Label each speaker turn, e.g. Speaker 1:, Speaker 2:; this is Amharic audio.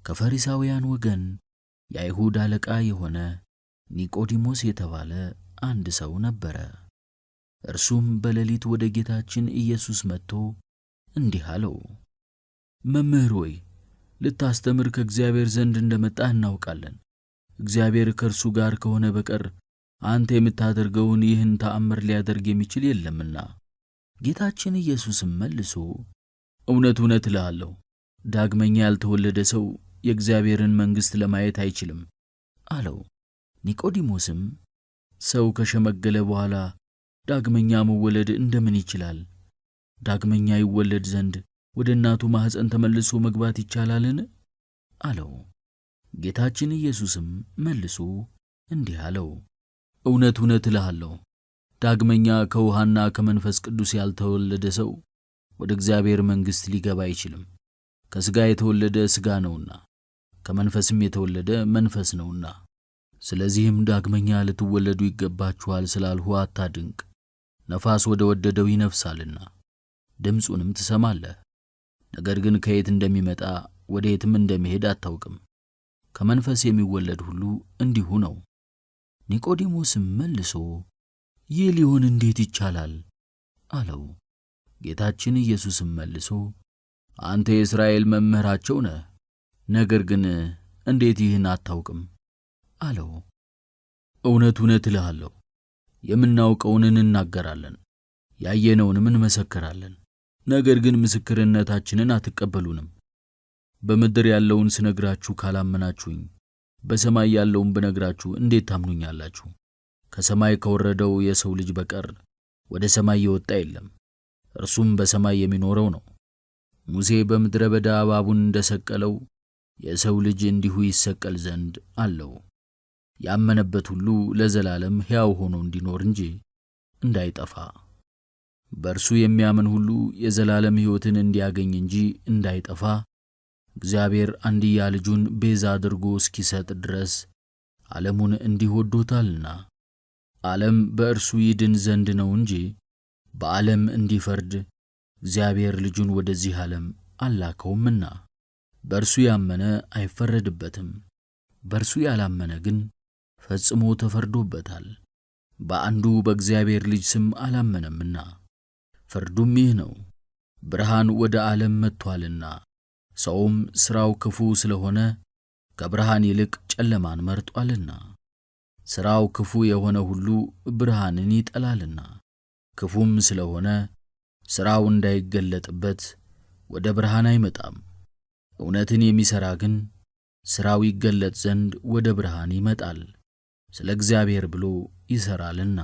Speaker 1: ከፈሪሳውያን ወገን የአይሁድ አለቃ የሆነ ኒቆዲሞስ የተባለ አንድ ሰው ነበረ። እርሱም በሌሊት ወደ ጌታችን ኢየሱስ መጥቶ እንዲህ አለው፣ መምህር ሆይ ልታስተምር ከእግዚአብሔር ዘንድ እንደመጣህ እናውቃለን። እግዚአብሔር ከእርሱ ጋር ከሆነ በቀር አንተ የምታደርገውን ይህን ተአምር ሊያደርግ የሚችል የለምና። ጌታችን ኢየሱስም መልሶ እውነት እውነት እልሃለሁ፣ ዳግመኛ ያልተወለደ ሰው የእግዚአብሔርን መንግሥት ለማየት አይችልም አለው። ኒቆዲሞስም ሰው ከሸመገለ በኋላ ዳግመኛ መወለድ እንደምን ይችላል? ዳግመኛ ይወለድ ዘንድ ወደ እናቱ ማኅፀን ተመልሶ መግባት ይቻላልን? አለው። ጌታችን ኢየሱስም መልሶ እንዲህ አለው፣ እውነት እውነት እልሃለሁ፣ ዳግመኛ ከውሃና ከመንፈስ ቅዱስ ያልተወለደ ሰው ወደ እግዚአብሔር መንግሥት ሊገባ አይችልም። ከሥጋ የተወለደ ሥጋ ነውና ከመንፈስም የተወለደ መንፈስ ነውና። ስለዚህም ዳግመኛ ልትወለዱ ይገባችኋል ስላልሁ አታድንቅ። ነፋስ ወደ ወደደው ይነፍሳልና ድምፁንም ትሰማለህ፣ ነገር ግን ከየት እንደሚመጣ ወዴትም እንደሚሄድ አታውቅም። ከመንፈስ የሚወለድ ሁሉ እንዲሁ ነው። ኒቆዲሞስም መልሶ ይህ ሊሆን እንዴት ይቻላል? አለው። ጌታችን ኢየሱስም መልሶ አንተ የእስራኤል መምህራቸው ነህ፣ ነገር ግን እንዴት ይህን አታውቅም? አለው። እውነት እውነት እልሃለሁ፣ የምናውቀውን እንናገራለን፣ ያየነውንም እንመሰክራለን፣ ነገር ግን ምስክርነታችንን አትቀበሉንም። በምድር ያለውን ስነግራችሁ ካላመናችሁኝ በሰማይ ያለውን ብነግራችሁ እንዴት ታምኑኛላችሁ? ከሰማይ ከወረደው የሰው ልጅ በቀር ወደ ሰማይ የወጣ የለም፣ እርሱም በሰማይ የሚኖረው ነው። ሙሴ በምድረ በዳ እባቡን እንደሰቀለው የሰው ልጅ እንዲሁ ይሰቀል ዘንድ አለው። ያመነበት ሁሉ ለዘላለም ሕያው ሆኖ እንዲኖር እንጂ እንዳይጠፋ። በእርሱ የሚያምን ሁሉ የዘላለም ሕይወትን እንዲያገኝ እንጂ እንዳይጠፋ እግዚአብሔር አንድያ ልጁን ቤዛ አድርጎ እስኪሰጥ ድረስ ዓለሙን እንዲህ ወዶታልና። ዓለም በእርሱ ይድን ዘንድ ነው እንጂ በዓለም እንዲፈርድ እግዚአብሔር ልጁን ወደዚህ ዓለም አላከውምና። በእርሱ ያመነ አይፈረድበትም፣ በእርሱ ያላመነ ግን ፈጽሞ ተፈርዶበታል። በአንዱ በእግዚአብሔር ልጅ ስም አላመነምና። ፍርዱም ይህ ነው፣ ብርሃን ወደ ዓለም መጥቷልና ሰውም ሥራው ክፉ ስለሆነ ከብርሃን ይልቅ ጨለማን መርጧልና። ሥራው ክፉ የሆነ ሁሉ ብርሃንን ይጠላልና፣ ክፉም ስለሆነ ሥራው እንዳይገለጥበት ወደ ብርሃን አይመጣም። እውነትን የሚሠራ ግን ሥራው ይገለጥ ዘንድ ወደ ብርሃን ይመጣል፣ ስለ እግዚአብሔር ብሎ ይሠራልና።